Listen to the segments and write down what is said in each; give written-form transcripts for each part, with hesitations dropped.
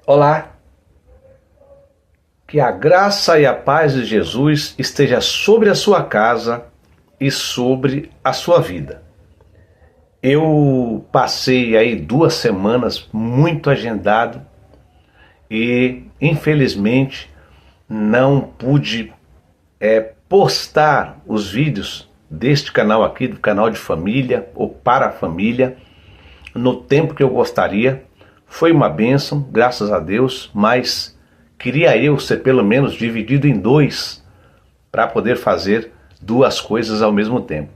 Olá, que a graça e a paz de Jesus esteja sobre a sua casa e sobre a sua vida. Eu passei aí 2 semanas muito agendado e infelizmente não pude postar os vídeos deste canal aqui, do canal de família ou para a família, no tempo que eu gostaria. Foi uma bênção, graças a Deus, mas queria eu ser pelo menos dividido em 2 para poder fazer 2 coisas ao mesmo tempo.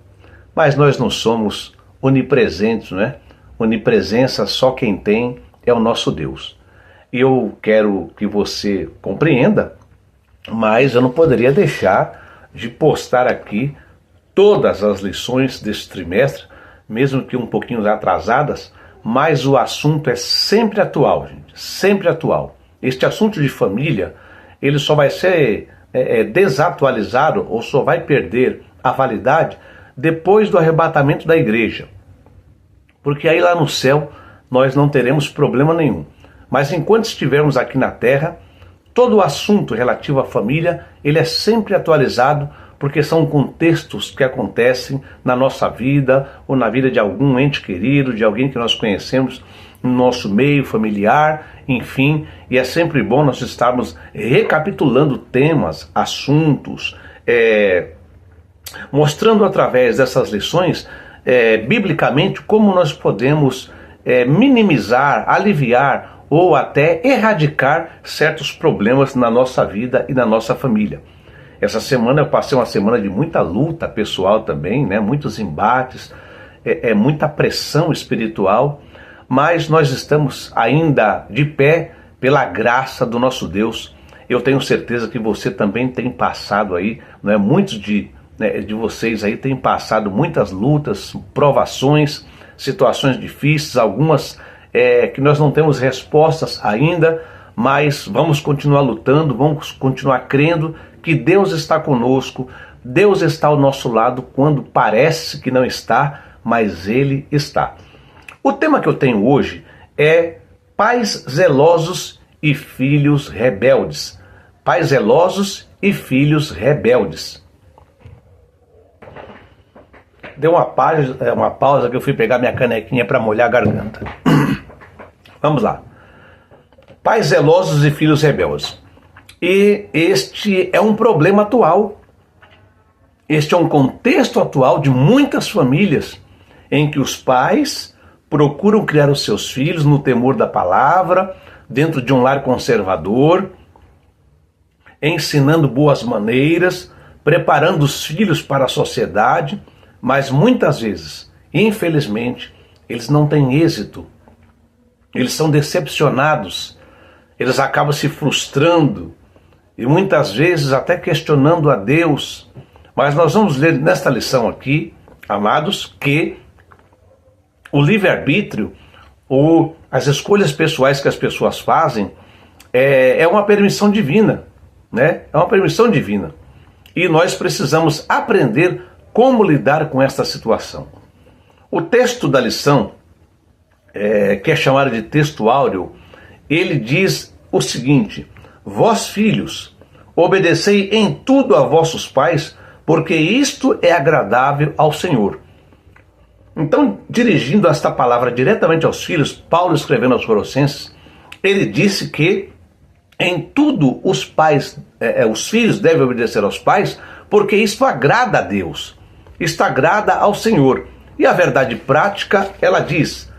Mas nós não somos onipresentes, né? Onipresença só quem tem é o nosso Deus. E eu quero que você compreenda, mas eu não poderia deixar de postar aqui todas as lições deste trimestre, mesmo que um pouquinho atrasadas, mas o assunto é sempre atual, gente, sempre atual. Este assunto de família, ele só vai ser desatualizado ou só vai perder a validade depois do arrebatamento da igreja. Porque aí lá no céu nós não teremos problema nenhum. Mas enquanto estivermos aqui na terra, todo o assunto relativo à família, ele é sempre atualizado, porque são contextos que acontecem na nossa vida ou na vida de algum ente querido, de alguém que nós conhecemos no nosso meio familiar, enfim, e é sempre bom nós estarmos recapitulando temas, assuntos, mostrando através dessas lições, biblicamente, como nós podemos minimizar, aliviar ou até erradicar certos problemas na nossa vida e na nossa família. Essa semana eu passei uma semana de muita luta pessoal também, né? Muitos embates, muita pressão espiritual, mas nós estamos ainda de pé pela graça do nosso Deus. Eu tenho certeza que você também tem passado aí, né? Muitos de vocês aí têm passado muitas lutas, provações, situações difíceis, algumas que nós não temos respostas ainda, mas vamos continuar lutando, vamos continuar crendo que Deus está conosco, Deus está ao nosso lado quando parece que não está, mas Ele está. O tema que eu tenho hoje é pais zelosos e filhos rebeldes. Pais zelosos e filhos rebeldes. Deu uma pausa que eu fui pegar minha canequinha para molhar a garganta. Vamos lá. Pais zelosos e filhos rebeldes. E este é um problema atual. Este é um contexto atual de muitas famílias em que os pais procuram criar os seus filhos no temor da palavra, dentro de um lar conservador, ensinando boas maneiras, preparando os filhos para a sociedade, mas muitas vezes, infelizmente, eles não têm êxito. Eles são decepcionados, eles acabam se frustrando e muitas vezes até questionando a Deus. Mas nós vamos ler nesta lição aqui, amados, que o livre-arbítrio ou as escolhas pessoais que as pessoas fazem é uma permissão divina, né? É uma permissão divina. E nós precisamos aprender como lidar com esta situação. O texto da lição, que é chamado de texto áureo, ele diz o seguinte: vós filhos, obedecei em tudo a vossos pais, porque isto é agradável ao Senhor. Então, dirigindo esta palavra diretamente aos filhos, Paulo escrevendo aos Colossenses, ele disse que em tudo os filhos devem obedecer aos pais, porque isto agrada a Deus, isto agrada ao Senhor. E a verdade prática, ela diz: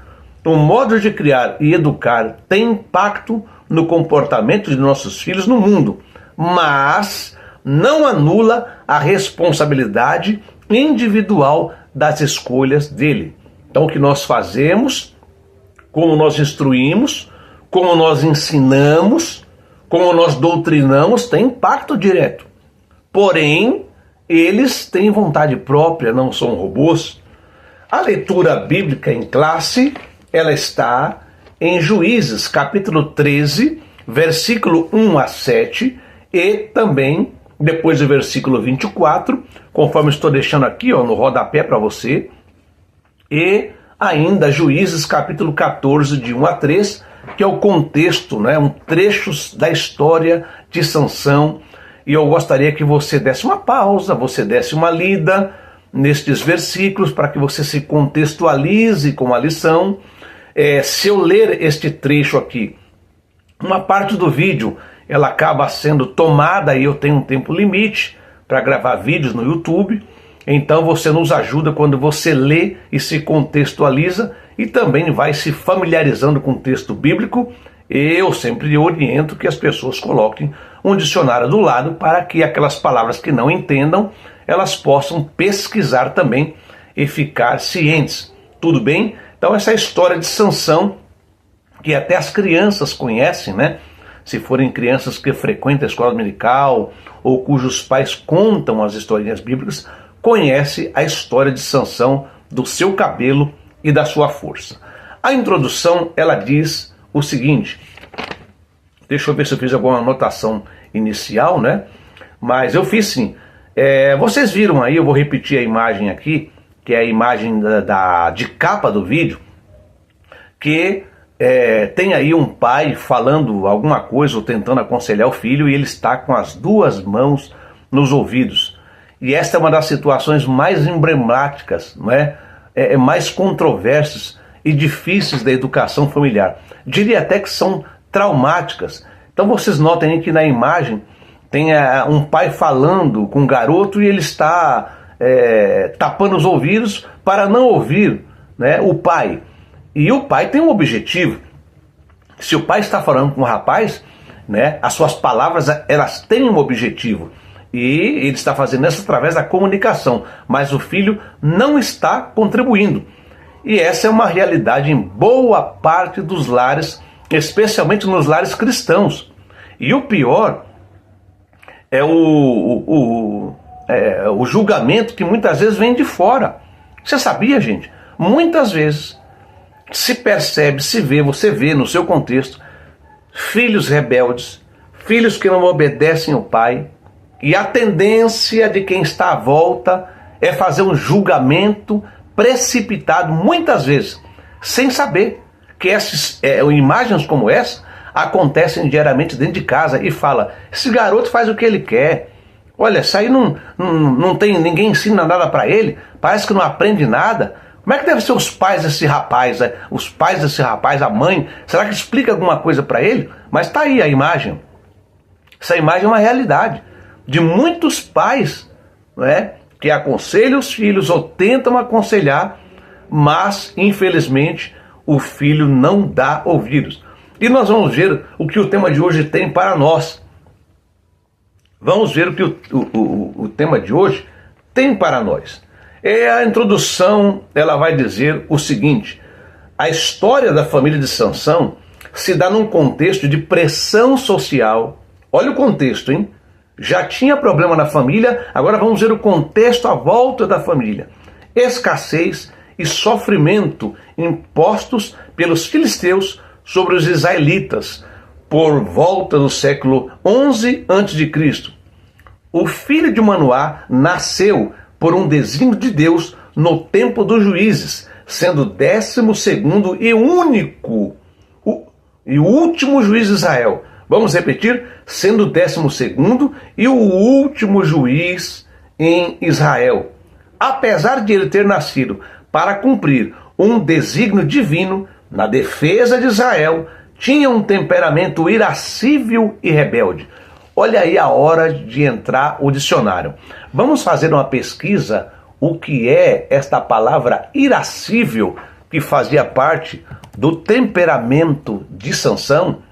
o modo de criar e educar tem impacto no comportamento de nossos filhos no mundo, mas não anula a responsabilidade individual das escolhas dele. Então, o que nós fazemos, como nós instruímos, como nós ensinamos, como nós doutrinamos, tem impacto direto. Porém, eles têm vontade própria, não são robôs. A leitura bíblica em classe, ela está em Juízes, capítulo 13, versículo 1 a 7, e também depois do versículo 24, conforme estou deixando aqui no rodapé para você, e ainda Juízes capítulo 14, de 1 a 3, que é o contexto, né, um trecho da história de Sansão, e eu gostaria que você desse uma pausa, você desse uma lida nestes versículos para que você se contextualize com a lição. Se eu ler este trecho aqui, uma parte do vídeo ela acaba sendo tomada e eu tenho um tempo limite para gravar vídeos no YouTube, então você nos ajuda quando você lê e se contextualiza e também vai se familiarizando com o texto bíblico. Eu sempre oriento que as pessoas coloquem um dicionário do lado para que aquelas palavras que não entendam, elas possam pesquisar também e ficar cientes. Tudo bem? Então essa história de Sansão, que até as crianças conhecem, né? Se forem crianças que frequentam a escola dominical ou cujos pais contam as historinhas bíblicas, conhece a história de Sansão, do seu cabelo e da sua força. A introdução, ela diz o seguinte, deixa eu ver se eu fiz alguma anotação inicial, né? Mas eu fiz sim. Vocês viram aí, eu vou repetir a imagem aqui, que é a imagem de capa do vídeo, que tem aí um pai falando alguma coisa ou tentando aconselhar o filho e ele está com as duas mãos nos ouvidos. E esta é uma das situações mais emblemáticas, não é? Mais controversas e difíceis da educação familiar. Diria até que são traumáticas. Então vocês notem aí que na imagem tem um pai falando com um garoto e ele está tapando os ouvidos para não ouvir, né, o pai. E o pai tem um objetivo. Se o pai está falando com o rapaz, né, as suas palavras elas têm um objetivo. E ele está fazendo isso através da comunicação. Mas o filho não está contribuindo. E essa é uma realidade em boa parte dos lares, especialmente nos lares cristãos. E o pior é o julgamento que muitas vezes vem de fora. Você sabia, gente? Muitas vezes se percebe, você vê no seu contexto, filhos rebeldes, filhos que não obedecem ao pai, e a tendência de quem está à volta é fazer um julgamento precipitado, muitas vezes, sem saber que essas imagens como essa acontecem diariamente dentro de casa e fala, esse garoto faz o que ele quer, olha, isso aí não tem, ninguém ensina nada para ele, parece que não aprende nada. Como é que devem ser os pais desse rapaz, os pais desse rapaz, a mãe, será que explica alguma coisa para ele? Mas está aí a imagem, essa imagem é uma realidade de muitos pais, não é, que aconselham os filhos ou tentam aconselhar, mas infelizmente o filho não dá ouvidos. E nós vamos ver o que o tema de hoje tem para nós. Vamos ver o que o tema de hoje tem para nós. A introdução, ela vai dizer o seguinte: a história da família de Sansão se dá num contexto de pressão social. Olha o contexto, hein? Já tinha problema na família, agora vamos ver o contexto à volta da família. Escassez e sofrimento impostos pelos filisteus sobre os israelitas por volta do século 11 a.C. O filho de Manoá nasceu por um desígnio de Deus no tempo dos juízes, sendo 12º e único e o último juiz de Israel. Vamos repetir? Sendo o 12º e o último juiz em Israel. Apesar de ele ter nascido para cumprir um desígnio divino na defesa de Israel, tinha um temperamento irascível e rebelde. Olha aí a hora de entrar o dicionário. Vamos fazer uma pesquisa, o que é esta palavra irascível, que fazia parte do temperamento de Sansão.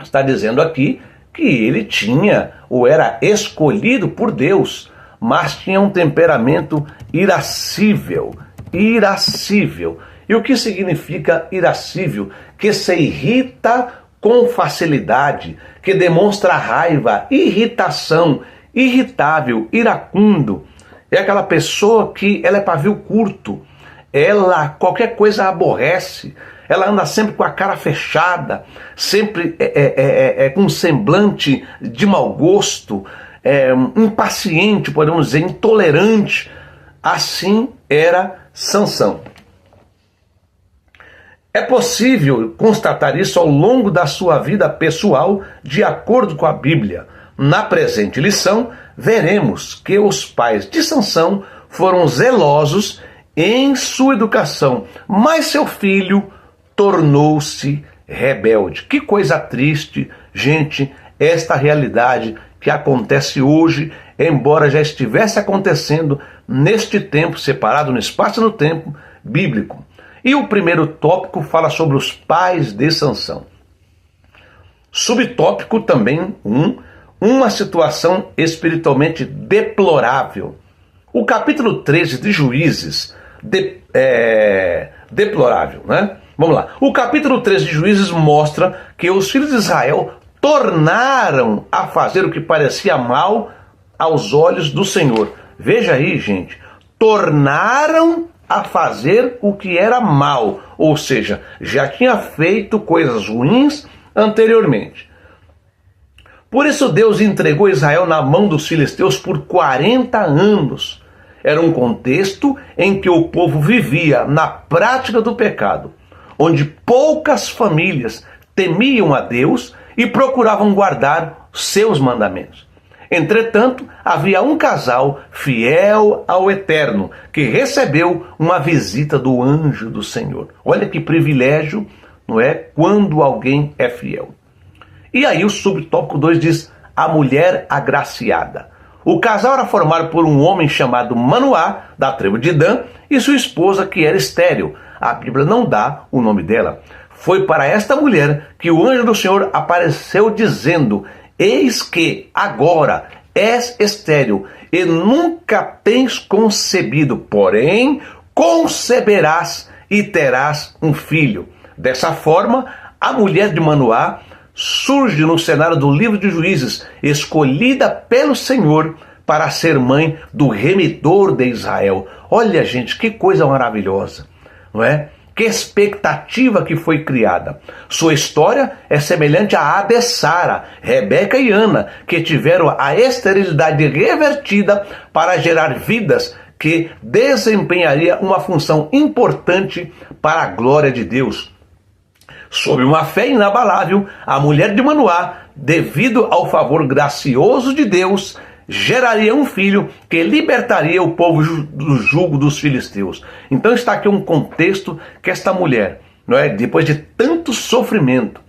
Está dizendo aqui que ele tinha, ou era escolhido por Deus, mas tinha um temperamento irascível. Irascível. E o que significa irascível? Que se irrita com facilidade, que demonstra raiva, irritação, irritável, iracundo. É aquela pessoa que ela é pavio curto, ela qualquer coisa aborrece, ela anda sempre com a cara fechada, sempre com um semblante de mau gosto, impaciente, podemos dizer, intolerante. Assim era Sansão. É possível constatar isso ao longo da sua vida pessoal, de acordo com a Bíblia. Na presente lição, veremos que os pais de Sansão foram zelosos em sua educação, mas seu filho tornou-se rebelde. Que coisa triste, gente, esta realidade que acontece hoje, embora já estivesse acontecendo neste tempo, separado no espaço e no tempo bíblico. E o primeiro tópico fala sobre os pais de Sansão. Subtópico também uma situação espiritualmente deplorável. O capítulo 13 de Juízes, deplorável, né? Vamos lá. O capítulo 13 de Juízes mostra que os filhos de Israel tornaram a fazer o que parecia mal aos olhos do Senhor. Veja aí, gente. Tornaram a fazer o que era mal, ou seja, já tinha feito coisas ruins anteriormente. Por isso Deus entregou Israel na mão dos filisteus por 40 anos. Era um contexto em que o povo vivia na prática do pecado, onde poucas famílias temiam a Deus e procuravam guardar seus mandamentos. Entretanto, havia um casal fiel ao Eterno que recebeu uma visita do anjo do Senhor. Olha que privilégio, não é? Quando alguém é fiel. E aí o subtópico 2 diz: a mulher agraciada. O casal era formado por um homem chamado Manoá, da tribo de Dan, e sua esposa, que era estéril. A Bíblia não dá o nome dela. Foi para esta mulher que o anjo do Senhor apareceu dizendo: eis que agora és estéril e nunca tens concebido, porém conceberás e terás um filho. Dessa forma, a mulher de Manoá surge no cenário do livro de Juízes, escolhida pelo Senhor para ser mãe do remidor de Israel. Olha, gente, que coisa maravilhosa, não é? Que expectativa que foi criada. Sua história é semelhante à de Sara, Rebeca e Ana, que tiveram a esterilidade revertida para gerar vidas que desempenharia uma função importante para a glória de Deus. Sob uma fé inabalável, a mulher de Manoá, devido ao favor gracioso de Deus, geraria um filho que libertaria o povo do jugo dos filisteus. Então está aqui um contexto que esta mulher, não é, depois de tanto sofrimento,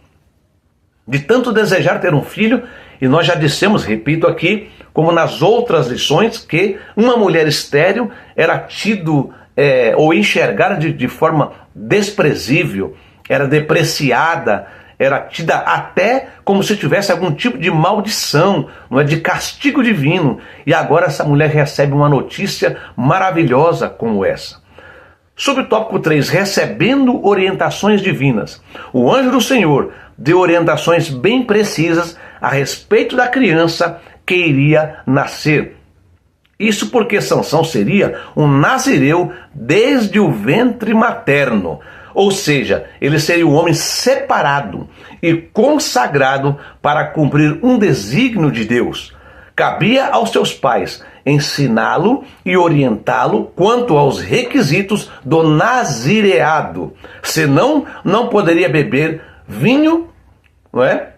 de tanto desejar ter um filho, e nós já dissemos, repito aqui, como nas outras lições, que uma mulher estéril era tido ou enxergada de forma desprezível, era depreciada, era tida até como se tivesse algum tipo de maldição, não é, de castigo divino. E agora essa mulher recebe uma notícia maravilhosa como essa. Subtópico 3, recebendo orientações divinas. O anjo do Senhor deu orientações bem precisas a respeito da criança que iria nascer. Isso porque Sansão seria um nazireu desde o ventre materno. Ou seja, ele seria um homem separado e consagrado para cumprir um desígnio de Deus. Cabia aos seus pais ensiná-lo e orientá-lo quanto aos requisitos do nazireado. Senão, não poderia beber vinho, não é?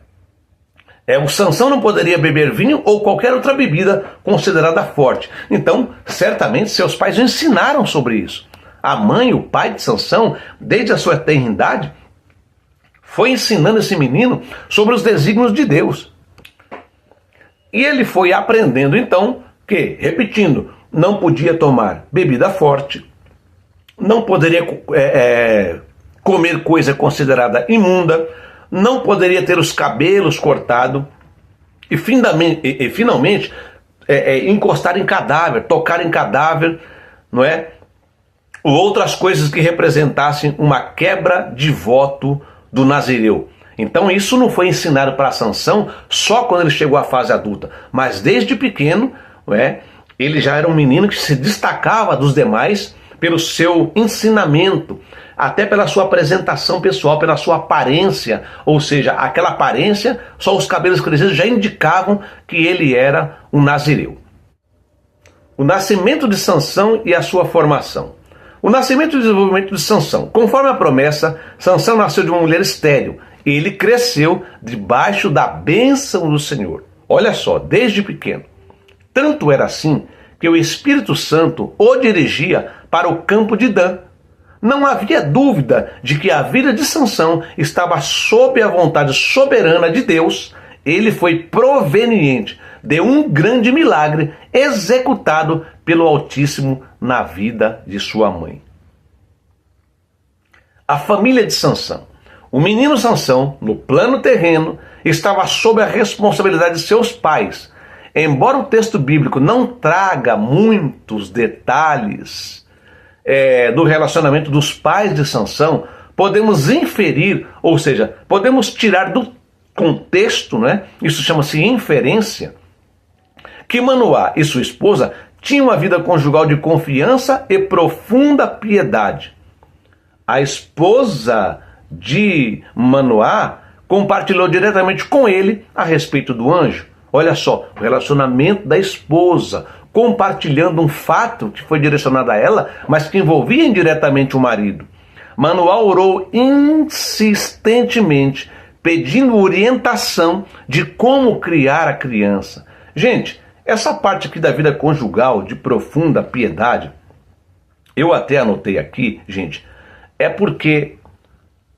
O Sansão não poderia beber vinho ou qualquer outra bebida considerada forte. Então, certamente, seus pais ensinaram sobre isso. A mãe, o pai de Sansão, desde a sua tenridade, foi ensinando esse menino sobre os desígnios de Deus. E ele foi aprendendo então que, repetindo, não podia tomar bebida forte, não poderia comer coisa considerada imunda, não poderia ter os cabelos cortados e finalmente encostar em cadáver, tocar em cadáver, não é? Ou outras coisas que representassem uma quebra de voto do nazireu. Então isso não foi ensinado para Sansão só quando ele chegou à fase adulta, mas desde pequeno, não é? Ele já era um menino que se destacava dos demais pelo seu ensinamento, até pela sua apresentação pessoal, pela sua aparência, ou seja, aquela aparência, só os cabelos crescidos já indicavam que ele era um nazireu. O nascimento de Sansão e a sua formação. O nascimento e o desenvolvimento de Sansão. Conforme a promessa, Sansão nasceu de uma mulher estéril. Ele cresceu debaixo da bênção do Senhor. Olha só, desde pequeno. Tanto era assim que o Espírito Santo o dirigia para o campo de Dan. Não havia dúvida de que a vida de Sansão estava sob a vontade soberana de Deus. Ele foi proveniente de um grande milagre executado pelo Altíssimo na vida de sua mãe. A família de Sansão. O menino Sansão, no plano terreno, estava sob a responsabilidade de seus pais. Embora o texto bíblico não traga muitos detalhes do relacionamento dos pais de Sansão, podemos inferir, ou seja, podemos tirar do contexto, né? Isso chama-se inferência, que Manoá e sua esposa tinham uma vida conjugal de confiança e profunda piedade. A esposa de Manoá compartilhou diretamente com ele a respeito do anjo. Olha só, o relacionamento da esposa, compartilhando um fato que foi direcionado a ela, mas que envolvia indiretamente o marido. Manoá orou insistentemente, pedindo orientação de como criar a criança. Gente, essa parte aqui da vida conjugal, de profunda piedade, eu até anotei aqui, gente, é porque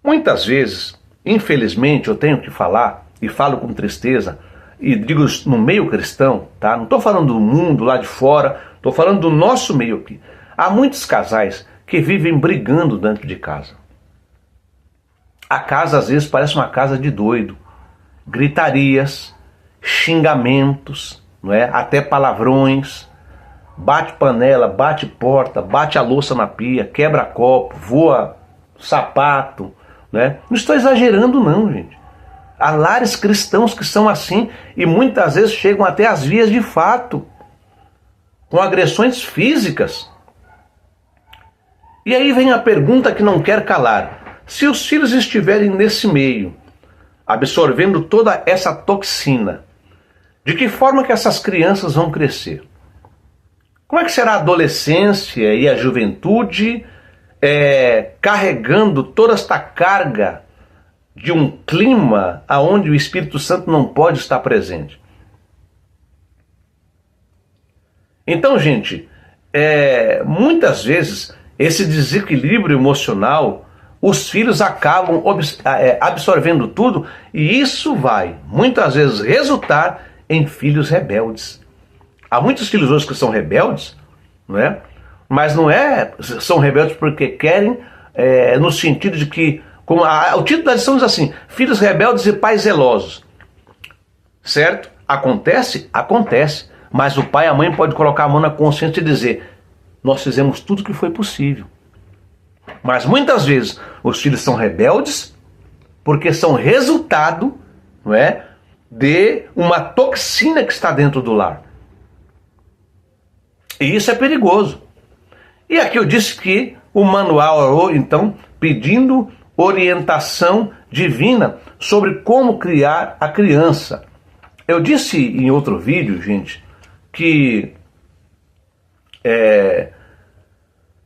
muitas vezes, infelizmente, eu tenho que falar, e falo com tristeza, e digo no meio cristão, tá? Não estou falando do mundo lá de fora, estou falando do nosso meio aqui. Há muitos casais que vivem brigando dentro de casa. A casa às vezes parece uma casa de doido. Gritarias, xingamentos, não é? Até palavrões, bate panela, bate porta, bate a louça na pia, quebra copo, voa sapato, né? Não estou exagerando não, gente. Há lares cristãos que são assim e muitas vezes chegam até às vias de fato, com agressões físicas. E aí vem a pergunta que não quer calar. Se os filhos estiverem nesse meio, absorvendo toda essa toxina, de que forma que essas crianças vão crescer? Como é que será a adolescência e a juventude carregando toda esta carga de um clima onde o Espírito Santo não pode estar presente? Então, gente, muitas vezes esse desequilíbrio emocional, os filhos acabam absorvendo tudo e isso vai, muitas vezes, resultar em filhos rebeldes. Há muitos filhos hoje que são rebeldes, não é? Mas são rebeldes porque querem, no sentido de que, o título da lição diz assim, filhos rebeldes e pais zelosos. Certo? Acontece? Acontece. Mas o pai e a mãe podem colocar a mão na consciência e dizer, nós fizemos tudo o que foi possível. Mas muitas vezes os filhos são rebeldes porque são resultado, não é, de uma toxina que está dentro do lar. E isso é perigoso. E aqui eu disse que o Manoá orou, então, pedindo orientação divina sobre como criar a criança. Eu disse em outro vídeo, gente, que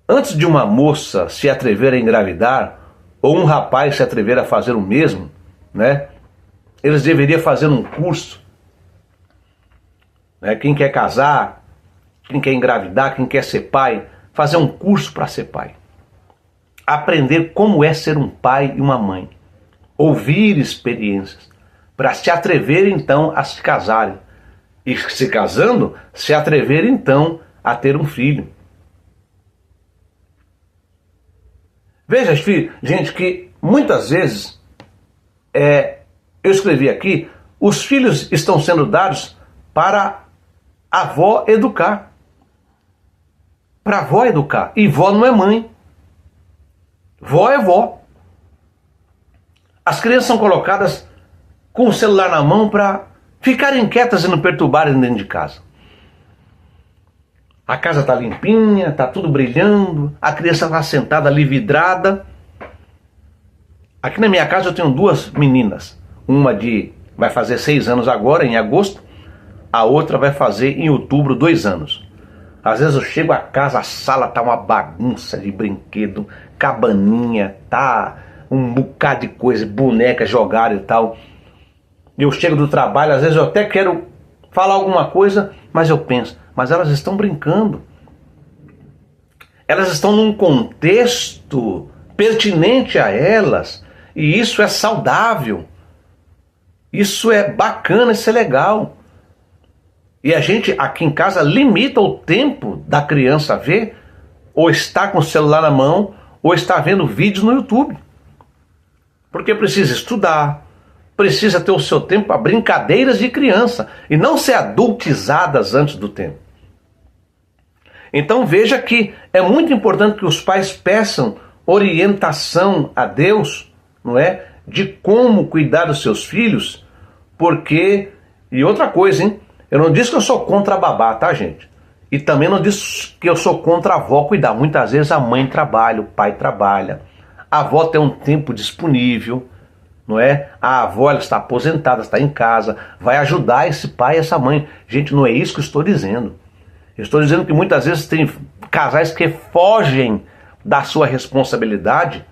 antes de uma moça se atrever a engravidar, ou um rapaz se atrever a fazer o mesmo, né, eles deveriam fazer um curso. Né, quem quer casar, quem quer engravidar, quem quer ser pai, fazer um curso para ser pai. Aprender como é ser um pai e uma mãe. Ouvir experiências. Para se atrever então a se casarem. E se casando, se atrever então a ter um filho. Veja, gente, que muitas vezes, eu escrevi aqui, os filhos estão sendo dados para a avó educar. Para a avó educar. E vó não é mãe. Vó é vó. As crianças são colocadas com o celular na mão para ficarem quietas e não perturbarem dentro de casa. A casa está limpinha, está tudo brilhando, a criança está sentada ali vidrada. Aqui na minha casa eu tenho duas meninas. Uma vai fazer 6 anos agora, em agosto. A outra vai fazer em outubro 2 anos. Às vezes eu chego a casa, a sala tá uma bagunça de brinquedo, cabaninha, tá um bocado de coisa, boneca jogada e tal. Eu chego do trabalho, às vezes eu até quero falar alguma coisa, mas eu penso, mas elas estão brincando. Elas estão num contexto pertinente a elas, e isso é saudável. Isso é bacana, isso é legal. E a gente aqui em casa limita o tempo da criança ver, ou está com o celular na mão, ou está vendo vídeos no YouTube. Porque precisa estudar, precisa ter o seu tempo para brincadeiras de criança, e não ser adultizadas antes do tempo. Então veja que é muito importante que os pais peçam orientação a Deus, não é? De como cuidar dos seus filhos, porque... E outra coisa, hein? Eu não disse que eu sou contra a babá, tá, gente? E também não disse que eu sou contra a avó cuidar. Muitas vezes a mãe trabalha, o pai trabalha. A avó tem um tempo disponível, não é? A avó, ela está aposentada, está em casa, vai ajudar esse pai e essa mãe. Gente, não é isso que eu estou dizendo. Eu estou dizendo que muitas vezes tem casais que fogem da sua responsabilidade,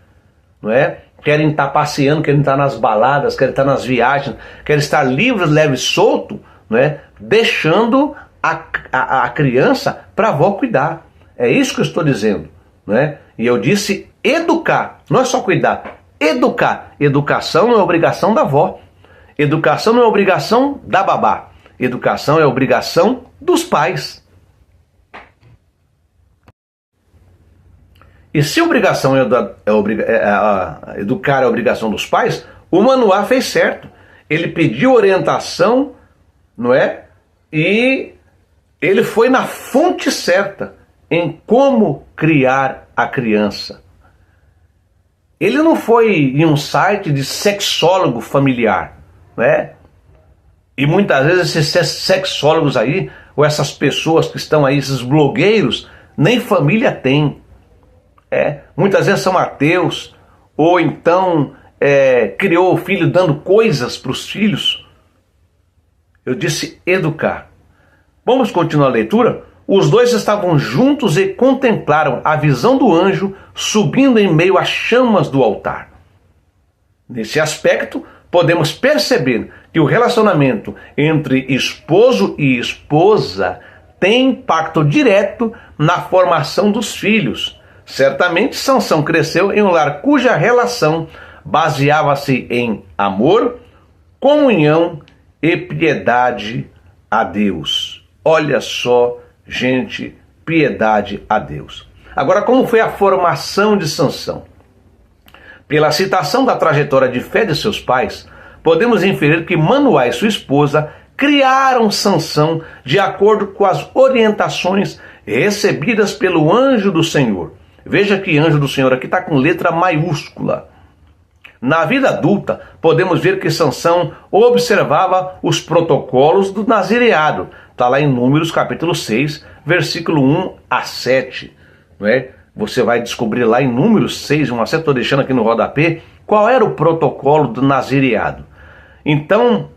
não é? Querem estar passeando, querem estar nas baladas, querem estar nas viagens, querem estar livres, leve e solto, não é? Deixando a criança para a avó cuidar. É isso que eu estou dizendo, não é? E eu disse educar, não é só cuidar, educar. Educação não é obrigação da avó. Educação não é obrigação da babá. Educação é obrigação dos pais. E se obrigação educar é a obrigação dos pais, o Manoá fez certo. Ele pediu orientação, não é? E ele foi na fonte certa em como criar a criança. Ele não foi em um site de sexólogo familiar, né? E muitas vezes esses sexólogos aí, ou essas pessoas que estão aí, esses blogueiros, nem família têm. Muitas vezes são ateus, ou então criou o filho dando coisas para os filhos. Eu disse educar. Vamos continuar a leitura? Os dois estavam juntos e contemplaram a visão do anjo subindo em meio às chamas do altar. Nesse aspecto, podemos perceber que o relacionamento entre esposo e esposa tem impacto direto na formação dos filhos. Certamente, Sansão cresceu em um lar cuja relação baseava-se em amor, comunhão e piedade a Deus. Olha só, gente, piedade a Deus. Agora, como foi a formação de Sansão? Pela citação da trajetória de fé de seus pais, podemos inferir que Manoá e sua esposa criaram Sansão de acordo com as orientações recebidas pelo anjo do Senhor. Veja que anjo do Senhor aqui está com letra maiúscula. Na vida adulta, podemos ver que Sansão observava os protocolos do nazireado. Está lá em Números capítulo 6, versículo 1 a 7. Não é? Você vai descobrir lá em Números 6, 1 a 7, estou deixando aqui no rodapé, qual era o protocolo do nazireado. Então,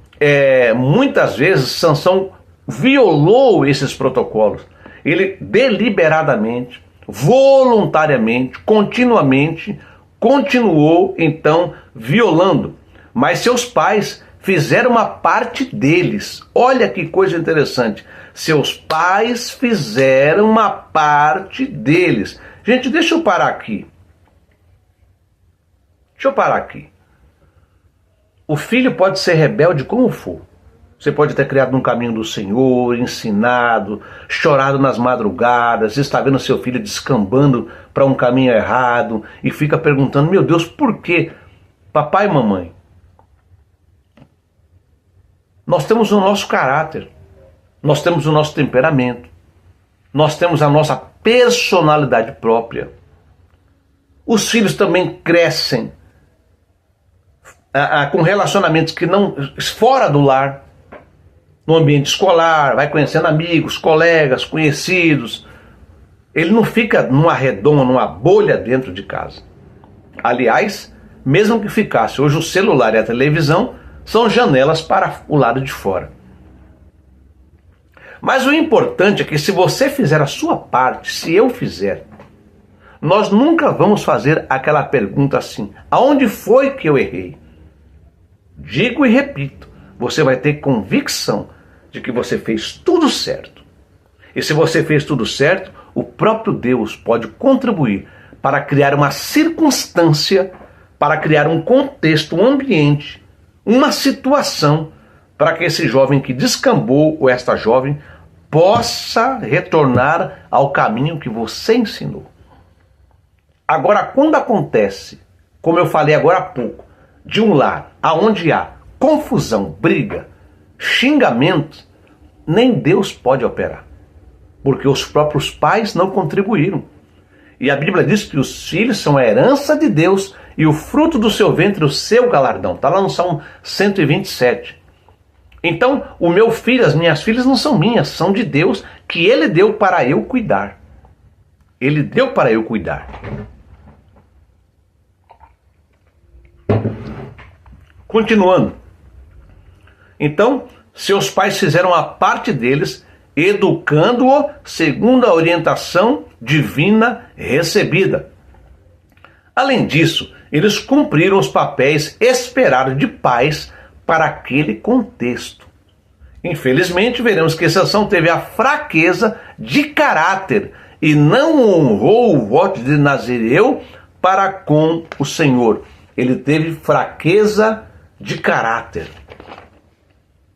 muitas vezes, Sansão violou esses protocolos. Ele deliberadamente, voluntariamente, continuamente, continuou então violando. Mas seus pais fizeram uma parte deles. Olha que coisa interessante. Seus pais fizeram uma parte deles. Gente, deixa eu parar aqui. O filho pode ser rebelde como for. Você pode ter criado no caminho do Senhor, ensinado, chorado nas madrugadas, está vendo seu filho descambando para um caminho errado e fica perguntando, meu Deus, por quê? Papai e mamãe, nós temos o nosso caráter, nós temos o nosso temperamento, nós temos a nossa personalidade própria. Os filhos também crescem com relacionamentos que não fora do lar, no ambiente escolar, vai conhecendo amigos, colegas, conhecidos. Ele não fica numa redoma, numa bolha dentro de casa. Aliás, mesmo que ficasse, hoje o celular e a televisão são janelas para o lado de fora. Mas o importante é que se você fizer a sua parte, se eu fizer, nós nunca vamos fazer aquela pergunta assim: aonde foi que eu errei? Digo e repito, você vai ter convicção de que você fez tudo certo. E se você fez tudo certo, o próprio Deus pode contribuir para criar uma circunstância, para criar um contexto, um ambiente, uma situação, para que esse jovem que descambou, ou esta jovem, possa retornar ao caminho que você ensinou. Agora, quando acontece, como eu falei agora há pouco, de um lar aonde há confusão, briga, xingamento, nem Deus pode operar, porque os próprios pais não contribuíram. E a Bíblia diz que os filhos são a herança de Deus e o fruto do seu ventre, o seu galardão. Está lá no Salmo 127. Então, o meu filho, as minhas filhas não são minhas, são de Deus, que Ele deu para eu cuidar. Ele deu para eu cuidar. Continuando. Então, seus pais fizeram a parte deles, educando-o segundo a orientação divina recebida. Além disso, eles cumpriram os papéis esperados de pais para aquele contexto. Infelizmente, veremos que Sansão teve a fraqueza de caráter e não honrou o voto de Nazireu para com o Senhor. Ele teve fraqueza de caráter.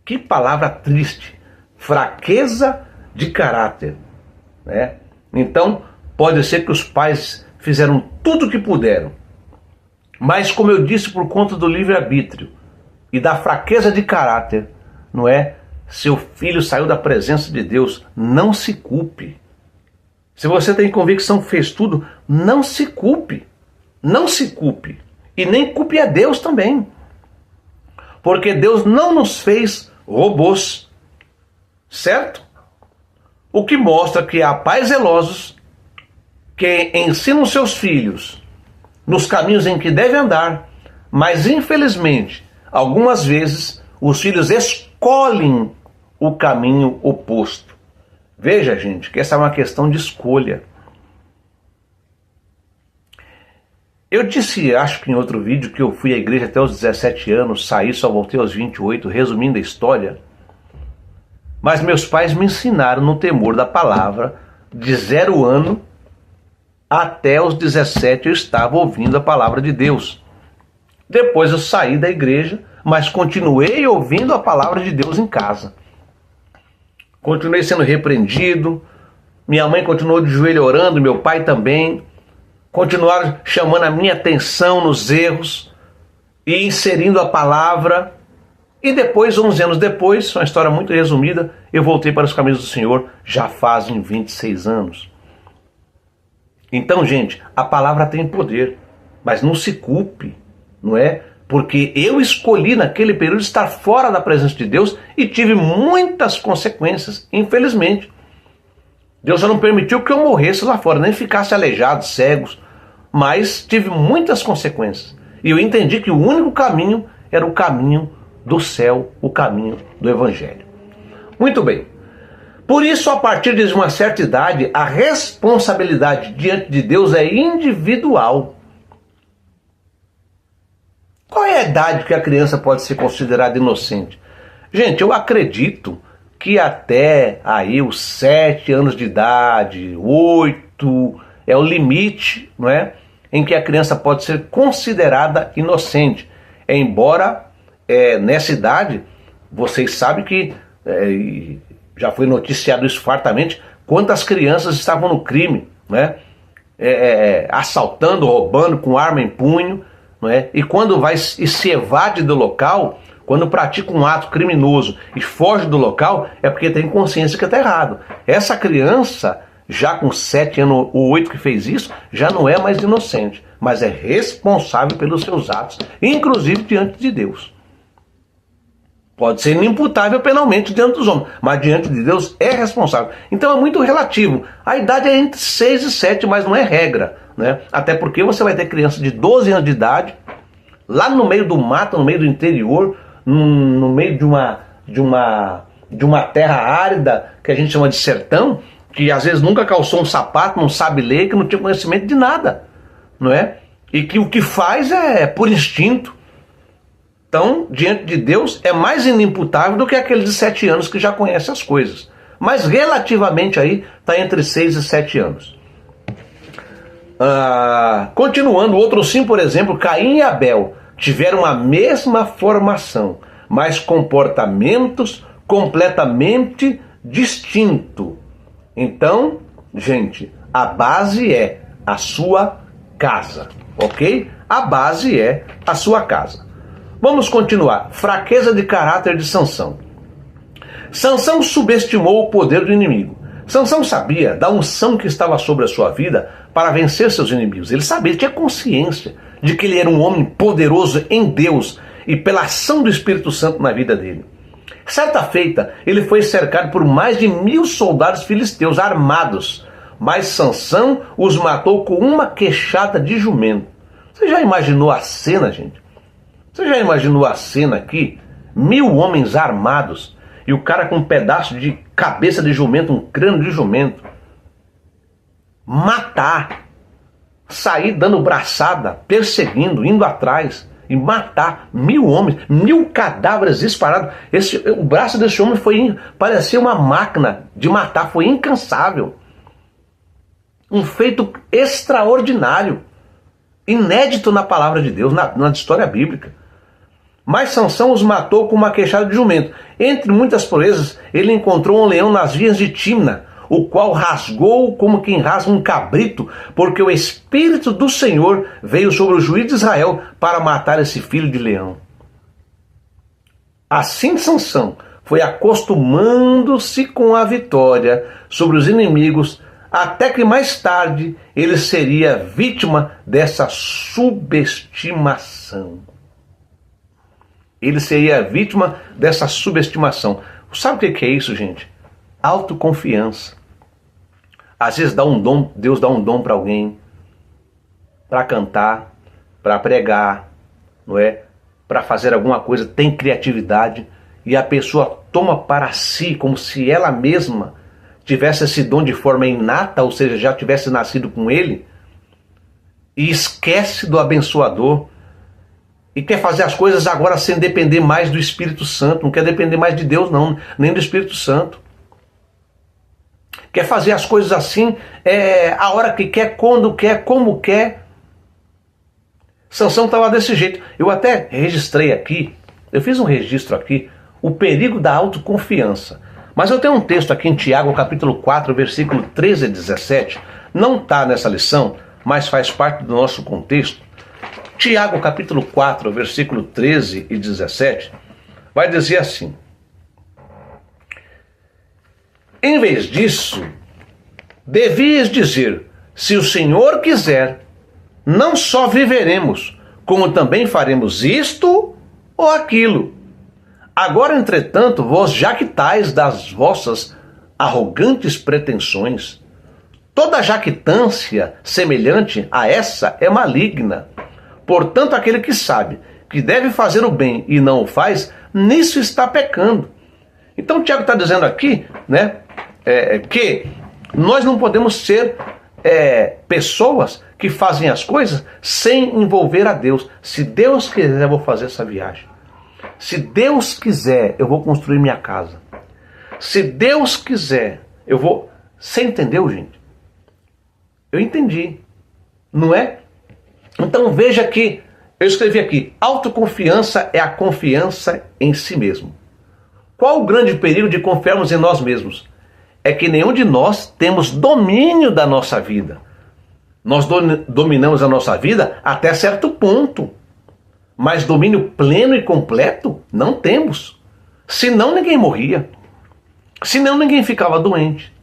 Que palavra triste. Fraqueza de caráter, né? Então, pode ser que os pais fizeram tudo o que puderam, mas, como eu disse, por conta do livre-arbítrio e da fraqueza de caráter, não é? Seu filho saiu da presença de Deus. Não se culpe. Se você tem convicção que fez tudo, não se culpe. Não se culpe. E nem culpe a Deus também. Porque Deus não nos fez robôs. Certo? O que mostra que há pais zelosos que ensinam seus filhos nos caminhos em que devem andar, mas infelizmente, algumas vezes, os filhos escolhem o caminho oposto. Veja, gente, que essa é uma questão de escolha. Eu disse, acho que em outro vídeo, que eu fui à igreja até os 17 anos, saí, só voltei aos 28, resumindo a história. Mas meus pais me ensinaram no temor da palavra, de 0 ano até os 17 eu estava ouvindo a palavra de Deus. Depois eu saí da igreja, mas continuei ouvindo a palavra de Deus em casa. Continuei sendo repreendido, minha mãe continuou de joelho orando, meu pai também. Continuaram chamando a minha atenção nos erros e inserindo a palavra. E depois, 11 anos depois, uma história muito resumida, eu voltei para os caminhos do Senhor, já fazem 26 anos. Então, gente, a palavra tem poder, mas não se culpe, não é? Porque eu escolhi naquele período estar fora da presença de Deus e tive muitas consequências, infelizmente. Deus só não permitiu que eu morresse lá fora, nem ficasse aleijado, cegos, mas tive muitas consequências. E eu entendi que o único caminho era o caminho do céu, o caminho do Evangelho. Muito bem. Por isso, a partir de uma certa idade, a responsabilidade diante de Deus é individual. Qual é a idade que a criança pode ser considerada inocente? Gente, eu acredito que até aí os 7 anos de idade, 8, é o limite, não é? Em que a criança pode ser considerada inocente. Embora nessa idade, vocês sabem que já foi noticiado isso fartamente, quantas crianças estavam no crime, né? Assaltando, roubando com arma em punho, não é? E quando vai e se evade do local, quando pratica um ato criminoso e foge do local, é porque tem consciência que está errado. Essa criança, já com 7 anos ou 8 que fez isso, já não é mais inocente, mas é responsável pelos seus atos, inclusive diante de Deus. Pode ser inimputável penalmente diante dos homens, mas diante de Deus é responsável. Então é muito relativo. A idade é entre 6 e 7, mas não é regra, né? Até porque você vai ter criança de 12 anos de idade, lá no meio do mato, no meio do interior, no meio de de uma terra árida, que a gente chama de sertão, que às vezes nunca calçou um sapato, não sabe ler, que não tinha conhecimento de nada, não é? E que o que faz é por instinto. Então, diante de Deus, é mais inimputável do que aquele de 7 anos que já conhece as coisas. Mas relativamente aí, está entre 6 e 7 anos. Continuando, outro sim, por exemplo, Caim e Abel tiveram a mesma formação, mas comportamentos completamente distintos. Então, gente, a base é a sua casa, ok? A base é a sua casa. Vamos continuar. Fraqueza de caráter de Sansão. Sansão subestimou o poder do inimigo. Sansão sabia da unção que estava sobre a sua vida para vencer seus inimigos. Ele sabia, ele tinha consciência de que ele era um homem poderoso em Deus e pela ação do Espírito Santo na vida dele. Certa feita, ele foi cercado por mais de 1000 soldados filisteus armados, mas Sansão os matou com uma queixada de jumento. Você já imaginou a cena, gente? Você já imaginou a cena aqui? 1000 homens armados e o cara com um pedaço de cabeça de jumento, um crânio de jumento. Matar. Sair dando braçada, perseguindo, indo atrás e matar 1000 homens, 1000 cadáveres disparados. O braço desse homem parecia uma máquina de matar, foi incansável. Um feito extraordinário, inédito na palavra de Deus, na história bíblica. Mas Sansão os matou com uma queixada de jumento. Entre muitas proezas, ele encontrou um leão nas vias de Timna, o qual rasgou como quem rasga um cabrito, porque o Espírito do Senhor veio sobre o juiz de Israel para matar esse filho de leão. Assim Sansão foi acostumando-se com a vitória sobre os inimigos, até que mais tarde ele seria vítima dessa subestimação. Ele seria vítima dessa subestimação. Sabe o que é isso, gente? Autoconfiança. Às vezes Deus dá um dom para alguém, para cantar, para pregar, não é? Para fazer alguma coisa, tem criatividade, e a pessoa toma para si como se ela mesma tivesse esse dom de forma inata, ou seja, já tivesse nascido com ele, e esquece do abençoador, e quer fazer as coisas agora sem depender mais do Espírito Santo. Não quer depender mais de Deus, não, nem do Espírito Santo. Quer fazer as coisas assim, a hora que quer, quando quer, como quer. Sansão estava desse jeito. Eu até registrei aqui, eu fiz um registro aqui, o perigo da autoconfiança. Mas eu tenho um texto aqui em Tiago, capítulo 4, versículo 13 e 17. Não está nessa lição, mas faz parte do nosso contexto. Tiago capítulo 4, versículo 13 e 17, vai dizer assim: em vez disso, devias dizer, se o Senhor quiser, não só viveremos, como também faremos isto ou aquilo. Agora, entretanto, vós jactais das vossas arrogantes pretensões. Toda jactância semelhante a essa é maligna. Portanto, aquele que sabe que deve fazer o bem e não o faz, nisso está pecando. Então, o Tiago está dizendo aqui, né, que nós não podemos ser pessoas que fazem as coisas sem envolver a Deus. Se Deus quiser, eu vou fazer essa viagem. Se Deus quiser, eu vou construir minha casa. Se Deus quiser, eu vou... Você entendeu, gente? Eu entendi. Não é? Então veja que eu escrevi aqui: autoconfiança é a confiança em si mesmo. Qual o grande perigo de confiarmos em nós mesmos? É que nenhum de nós temos domínio da nossa vida. Nós dominamos a nossa vida até certo ponto, mas domínio pleno e completo não temos. Senão ninguém morria, senão ninguém ficava doente,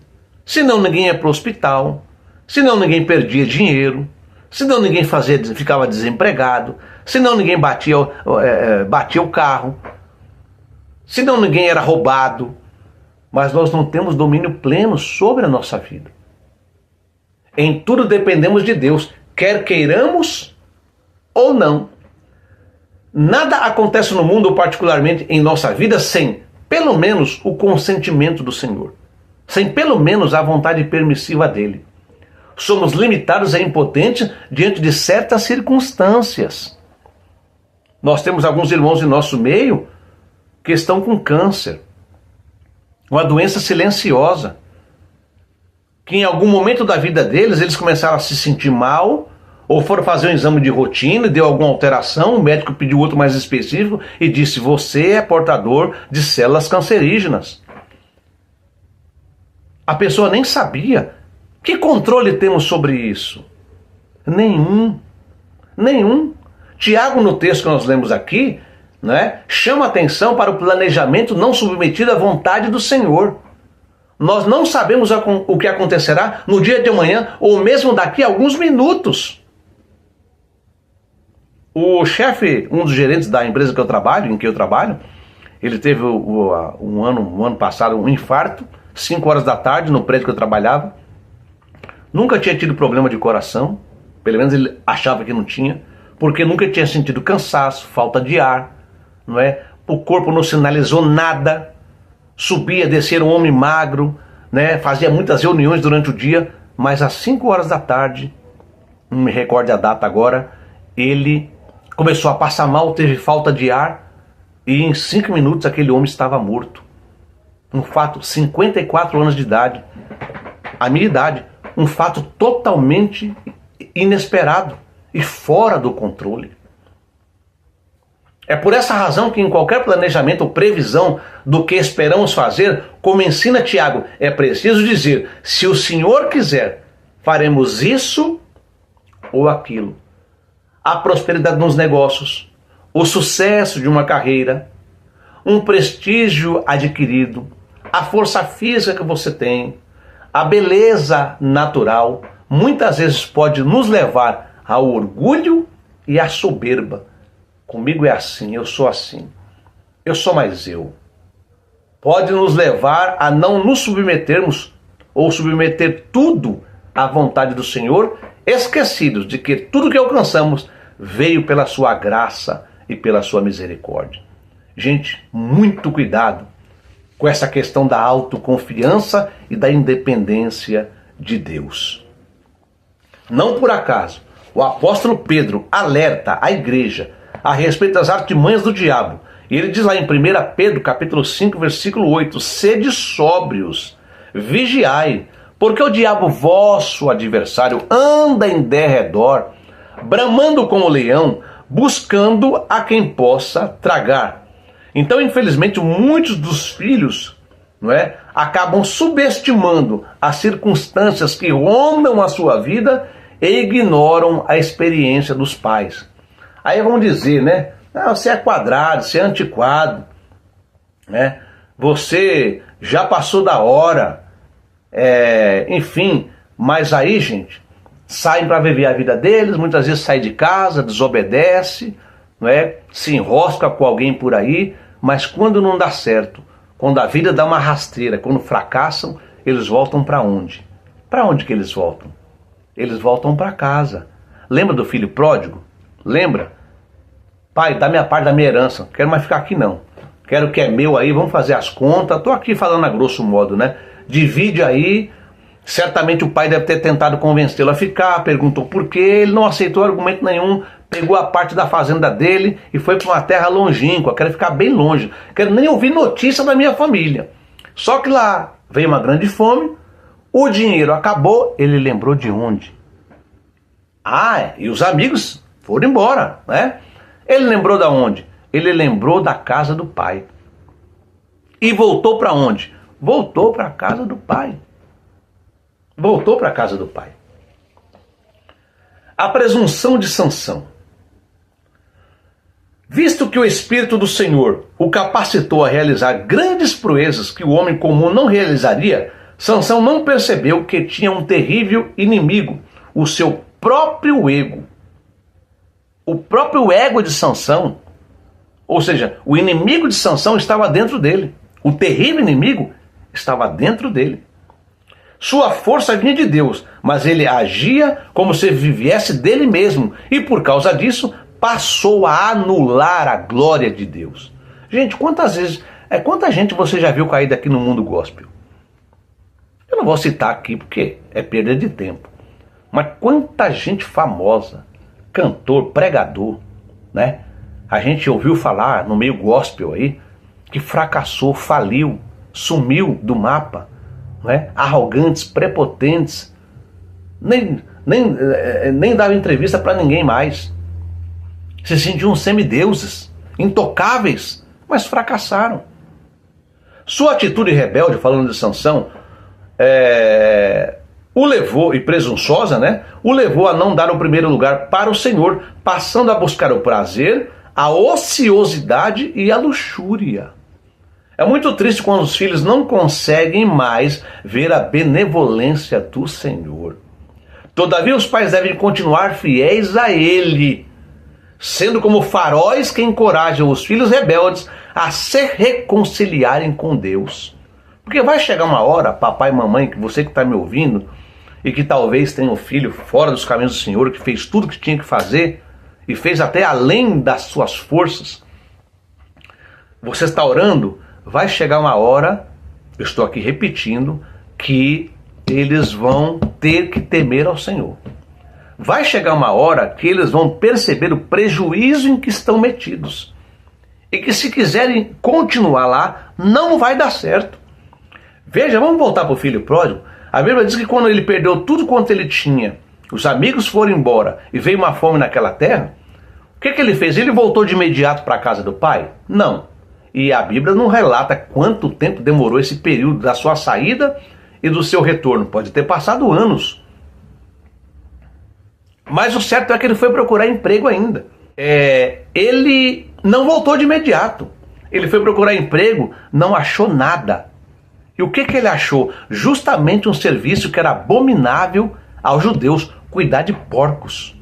senão ninguém ia para o hospital, senão ninguém perdia dinheiro, senão ninguém ficava desempregado, senão ninguém batia o carro, senão ninguém era roubado. Mas nós não temos domínio pleno sobre a nossa vida. Em tudo dependemos de Deus, quer queiramos ou não. Nada acontece no mundo, particularmente em nossa vida, sem pelo menos o consentimento do Senhor, sem pelo menos a vontade permissiva dele. Somos limitados e impotentes diante de certas circunstâncias. Nós temos alguns irmãos em nosso meio que estão com câncer, uma doença silenciosa, que em algum momento da vida deles eles começaram a se sentir mal, ou foram fazer um exame de rotina e deu alguma alteração, o médico pediu outro mais específico e disse: você é portador de células cancerígenas. A pessoa nem sabia. Que controle temos sobre isso? Nenhum. Tiago, no texto que nós lemos aqui, né, chama atenção para o planejamento não submetido à vontade do Senhor. Nós não sabemos o que acontecerá no dia de amanhã ou mesmo daqui a alguns minutos. O chefe, um dos gerentes da empresa em que eu trabalho, ele teve um ano passado um infarto, 5 horas da tarde, no prédio que eu trabalhava. Nunca tinha tido problema de coração, pelo menos ele achava que não tinha, porque nunca tinha sentido cansaço, falta de ar, não é? O corpo não sinalizou nada, subia, descia, um homem magro, né? Fazia muitas reuniões durante o dia, mas às 5 horas da tarde, não me recordo a data agora, ele começou a passar mal, teve falta de ar, e em 5 minutos aquele homem estava morto. Um fato, 54 anos de idade, a minha idade, um fato totalmente inesperado e fora do controle. É por essa razão que em qualquer planejamento ou previsão do que esperamos fazer, como ensina Tiago, é preciso dizer: se o Senhor quiser, faremos isso ou aquilo. A prosperidade nos negócios, o sucesso de uma carreira, um prestígio adquirido, a força física que você tem, a beleza natural, muitas vezes pode nos levar ao orgulho e à soberba. Comigo é assim, eu sou assim, eu sou mais eu. Pode nos levar a não nos submetermos ou submeter tudo à vontade do Senhor, esquecidos de que tudo que alcançamos veio pela sua graça e pela sua misericórdia. Gente, muito cuidado com essa questão da autoconfiança e da independência de Deus. Não por acaso, o apóstolo Pedro alerta a igreja a respeito das artimanhas do diabo. E ele diz lá em 1 Pedro, capítulo 5, versículo 8, sede sóbrios, vigiai, porque o diabo, vosso adversário, anda em derredor, bramando como leão, buscando a quem possa tragar. Então, infelizmente, muitos dos filhos, não é, acabam subestimando as circunstâncias que rondam a sua vida e ignoram a experiência dos pais. Aí vão dizer, né? Ah, você é quadrado, você é antiquado, né? Você já passou da hora, enfim. Mas aí, gente, saem para viver a vida deles, muitas vezes saem de casa, desobedece, não é? Se enrosca com alguém por aí, mas quando não dá certo, quando a vida dá uma rasteira, quando fracassam, eles voltam para onde? Para onde que eles voltam? Eles voltam para casa. Lembra do filho pródigo? Lembra? Pai, dá minha parte da minha herança, não quero mais ficar aqui não. Quero o que é meu aí, vamos fazer as contas. Estou aqui falando a grosso modo, né? Divide aí. Certamente o pai deve ter tentado convencê-lo a ficar, perguntou por quê, ele não aceitou argumento nenhum, pegou a parte da fazenda dele e foi para uma terra longínqua, quero ficar bem longe, quero nem ouvir notícia da minha família. Só que lá veio uma grande fome, o dinheiro acabou, ele lembrou de onde? E os amigos foram embora, né? Ele lembrou da onde? Ele lembrou da casa do pai. E voltou para onde? Voltou para a casa do pai. Voltou para a casa do pai. A presunção de Sansão. Visto que o Espírito do Senhor o capacitou a realizar grandes proezas que o homem comum não realizaria, Sansão não percebeu que tinha um terrível inimigo, o seu próprio ego. O próprio ego de Sansão, ou seja, o inimigo de Sansão estava dentro dele. O terrível inimigo estava dentro dele. Sua força vinha de Deus, mas ele agia como se viesse dele mesmo, e por causa disso passou a anular a glória de Deus. Gente, quantas vezes Quanta gente você já viu cair daqui no mundo gospel? Eu não vou citar aqui porque é perda de tempo. Mas quanta gente famosa, cantor, pregador, né? A gente ouviu falar no meio gospel aí, que fracassou, faliu, sumiu do mapa, né? Arrogantes, prepotentes, nem dava entrevista para ninguém mais. Se sentiam semideuses, intocáveis, mas fracassaram. Sua atitude rebelde, falando de Sansão, o levou, e presunçosa, né? O levou a não dar o primeiro lugar para o Senhor, passando a buscar o prazer, a ociosidade e a luxúria. É muito triste quando os filhos não conseguem mais ver a benevolência do Senhor. Todavia, os pais devem continuar fiéis a Ele, sendo como faróis que encorajam os filhos rebeldes a se reconciliarem com Deus. Porque vai chegar uma hora, papai e mamãe, que você que está me ouvindo, e que talvez tenha um filho fora dos caminhos do Senhor, que fez tudo que tinha que fazer, e fez até além das suas forças, você está orando, vai chegar uma hora, eu estou aqui repetindo, que eles vão ter que temer ao Senhor. Vai chegar uma hora que eles vão perceber o prejuízo em que estão metidos. E que se quiserem continuar lá, não vai dar certo. Veja, vamos voltar para o filho pródigo. A Bíblia diz que quando ele perdeu tudo quanto ele tinha, os amigos foram embora e veio uma fome naquela terra, o que ele fez? Ele voltou de imediato para a casa do pai? Não. E a Bíblia não relata quanto tempo demorou esse período da sua saída e do seu retorno. Pode ter passado anos. Mas o certo é que ele foi procurar emprego ainda. Ele não voltou de imediato. Ele foi procurar emprego, não achou nada. E o que ele achou? Justamente um serviço que era abominável aos judeus, cuidar de porcos.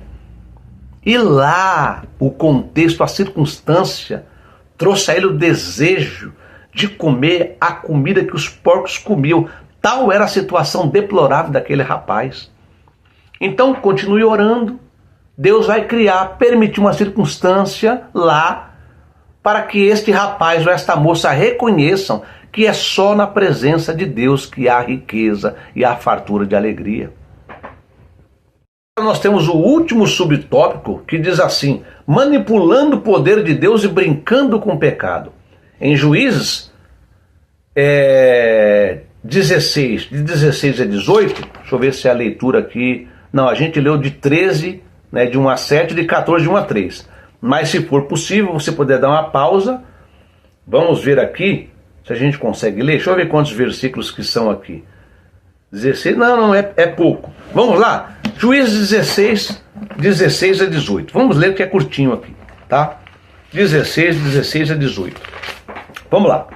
E lá o contexto, a circunstância, trouxe a ele o desejo de comer a comida que os porcos comiam. Tal era a situação deplorável daquele rapaz. Então continue orando. Deus vai permitir uma circunstância lá para que este rapaz ou esta moça reconheçam que é só na presença de Deus que há riqueza e há fartura de alegria. Nós temos o último subtópico que diz assim: manipulando o poder de Deus e brincando com o pecado. Em Juízes 16, de 16 a 18, deixa eu ver se é a leitura aqui. Não, a gente leu de 13, né, de 1 a 7, de 14, de 1 a 3. Mas se for possível, você puder dar uma pausa, vamos ver aqui se a gente consegue ler. Deixa eu ver quantos versículos que são aqui. 16, não, é pouco. Vamos lá, Juízes 16, 16 a 18. Vamos ler que é curtinho aqui, tá? 16 a 18. Vamos lá.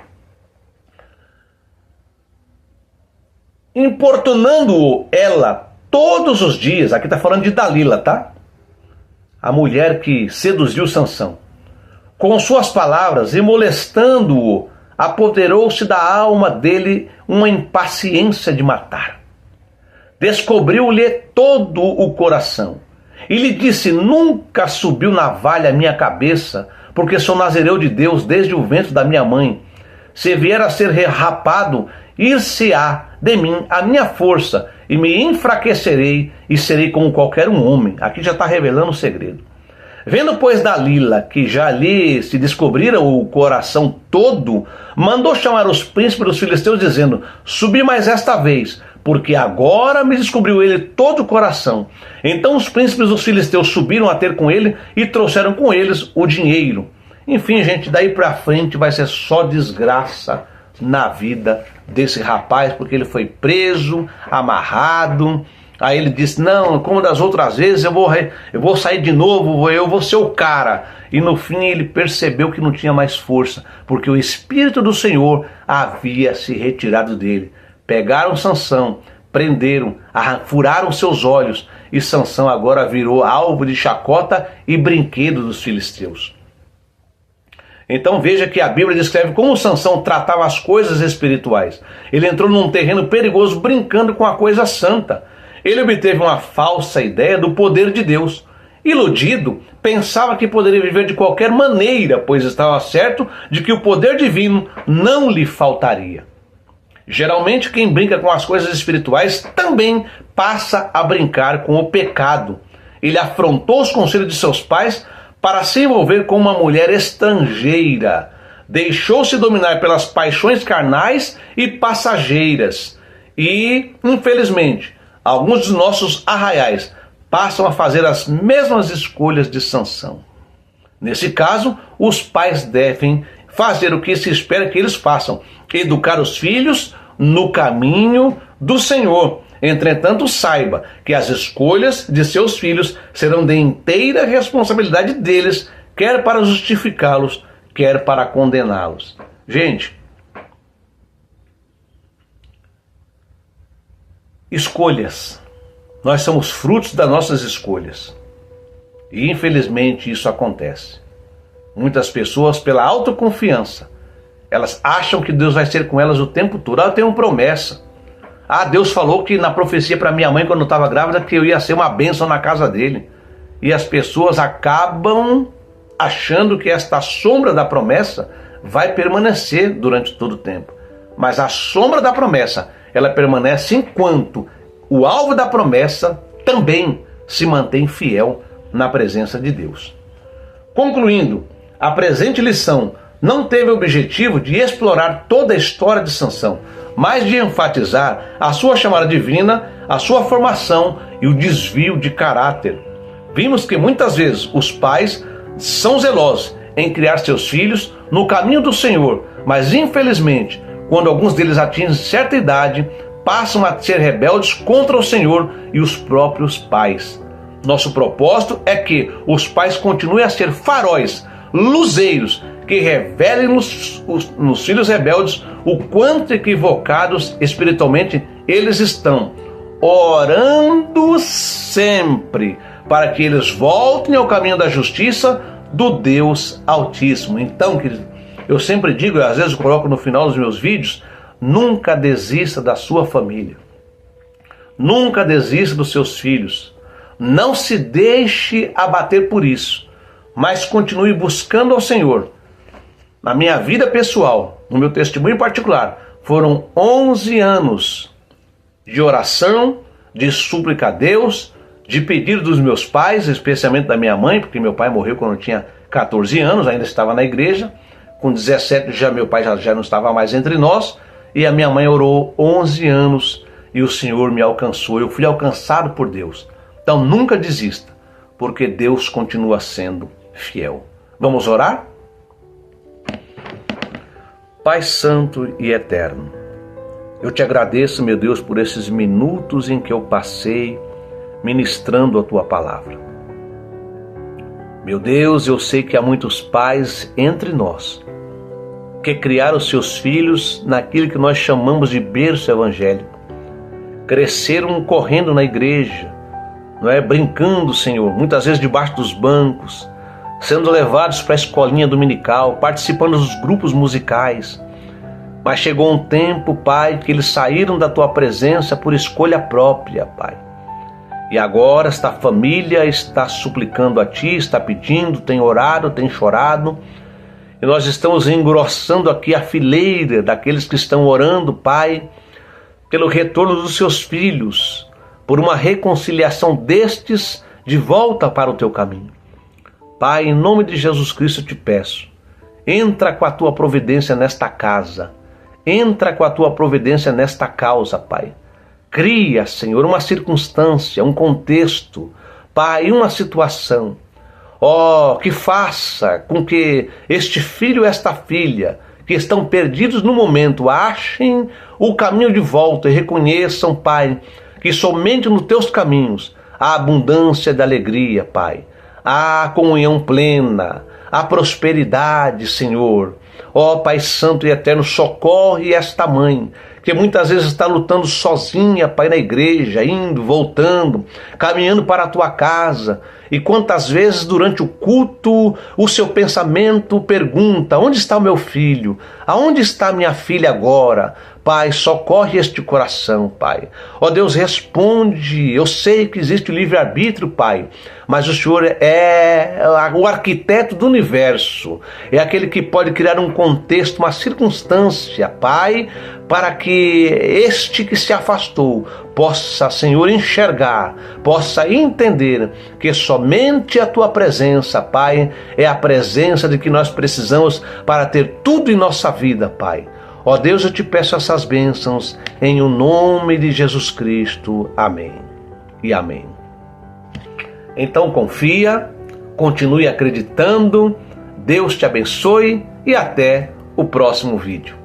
Importunando ela todos os dias, aqui está falando de Dalila, tá? A mulher que seduziu Sansão. Com suas palavras e molestando-o, apoderou-se da alma dele uma impaciência de matar. Descobriu-lhe todo o coração e lhe disse: nunca subiu navalha à minha cabeça, porque sou nazireu de Deus desde o ventre da minha mãe. Se vier a ser rapado, ir-se-á de mim a minha força, e me enfraquecerei e serei como qualquer um homem. Aqui já está revelando o segredo. Vendo, pois, Dalila que já lhe se descobrira o coração todo, mandou chamar os príncipes dos filisteus, dizendo: subi mais esta vez, porque agora me descobriu ele todo o coração. Então os príncipes dos filisteus subiram a ter com ele e trouxeram com eles o dinheiro. Enfim, gente, daí pra frente vai ser só desgraça na vida desse rapaz, porque ele foi preso, amarrado. Aí ele disse: não, como das outras vezes, eu vou sair de novo, eu vou ser o cara. E no fim ele percebeu que não tinha mais força, porque o Espírito do Senhor havia se retirado dele. Pegaram Sansão, prenderam, furaram seus olhos, e Sansão agora virou alvo de chacota e brinquedo dos filisteus. Então veja que a Bíblia descreve como Sansão tratava as coisas espirituais. Ele entrou num terreno perigoso brincando com a coisa santa. Ele obteve uma falsa ideia do poder de Deus. Iludido, pensava que poderia viver de qualquer maneira, pois estava certo de que o poder divino não lhe faltaria. Geralmente, quem brinca com as coisas espirituais também passa a brincar com o pecado. Ele afrontou os conselhos de seus pais para se envolver com uma mulher estrangeira. Deixou-se dominar pelas paixões carnais e passageiras. E, infelizmente, alguns dos nossos arraiais passam a fazer as mesmas escolhas de Sansão. Nesse caso, os pais devem fazer o que se espera que eles façam: educar os filhos no caminho do Senhor. Entretanto, saiba que as escolhas de seus filhos serão de inteira responsabilidade deles, quer para justificá-los, quer para condená-los. Gente, escolhas. Nós somos frutos das nossas escolhas. E infelizmente isso acontece. Muitas pessoas, pela autoconfiança, elas acham que Deus vai ser com elas o tempo todo. Eu tenho uma promessa. Deus falou que na profecia para minha mãe, quando eu estava grávida, que eu ia ser uma bênção na casa dele. E as pessoas acabam achando que esta sombra da promessa vai permanecer durante todo o tempo. Mas a sombra da promessa, ela permanece enquanto o alvo da promessa também se mantém fiel na presença de Deus. Concluindo, a presente lição não teve o objetivo de explorar toda a história de Sansão, mas de enfatizar a sua chamada divina, a sua formação e o desvio de caráter. Vimos que muitas vezes os pais são zelosos em criar seus filhos no caminho do Senhor, mas infelizmente, quando alguns deles atingem certa idade, passam a ser rebeldes contra o Senhor e os próprios pais. Nosso propósito é que os pais continuem a ser faróis, luzeiros, que revelem nos filhos rebeldes o quanto equivocados espiritualmente eles estão, orando sempre para que eles voltem ao caminho da justiça do Deus Altíssimo. Então, querido, eu sempre digo, e às vezes eu coloco no final dos meus vídeos, nunca desista da sua família. Nunca desista dos seus filhos. Não se deixe abater por isso, mas continue buscando ao Senhor. Na minha vida pessoal, no meu testemunho particular, foram 11 anos de oração, de súplica a Deus, de pedido dos meus pais, especialmente da minha mãe, porque meu pai morreu quando eu tinha 14 anos, ainda estava na igreja. Com 17 meu pai já não estava mais entre nós, e a minha mãe orou 11 anos e o Senhor me alcançou. Eu fui alcançado por Deus. Então nunca desista, porque Deus continua sendo fiel. Vamos orar? Pai Santo e Eterno, eu te agradeço, meu Deus, por esses minutos em que eu passei ministrando a Tua palavra. Meu Deus, eu sei que há muitos pais entre nós que criaram os seus filhos naquilo que nós chamamos de berço evangélico. Cresceram correndo na igreja, brincando, Senhor, muitas vezes debaixo dos bancos, sendo levados para a escolinha dominical, participando dos grupos musicais. Mas chegou um tempo, Pai, que eles saíram da Tua presença por escolha própria, Pai. E agora esta família está suplicando a Ti, está pedindo, tem orado, tem chorado. E nós estamos engrossando aqui a fileira daqueles que estão orando, Pai, pelo retorno dos seus filhos, por uma reconciliação destes de volta para o Teu caminho. Pai, em nome de Jesus Cristo eu te peço, entra com a Tua providência nesta casa, entra com a Tua providência nesta causa, Pai. Cria, Senhor, uma circunstância, um contexto, Pai, uma situação, que faça com que este filho e esta filha, que estão perdidos no momento, achem o caminho de volta e reconheçam, Pai, que somente nos Teus caminhos há abundância de alegria, Pai. A comunhão plena, a prosperidade, Senhor, Ó Pai Santo e Eterno, socorre esta mãe, que muitas vezes está lutando sozinha, Pai, na igreja, indo, voltando, caminhando para a tua casa. E quantas vezes durante o culto o seu pensamento pergunta: onde está o meu filho? Aonde está minha filha agora? Pai, socorre este coração, Pai. Ó Deus, responde. Eu sei que existe o livre-arbítrio, Pai, mas o Senhor é o arquiteto do universo. É aquele que pode criar um contexto, uma circunstância, Pai, para que este que se afastou possa, Senhor, enxergar, possa entender que somente a tua presença, Pai, é a presença de que nós precisamos para ter tudo em nossa vida, Pai. Ó Deus, eu te peço essas bênçãos em o nome de Jesus Cristo. Amém e amém. Então confia, continue acreditando, Deus te abençoe e até o próximo vídeo.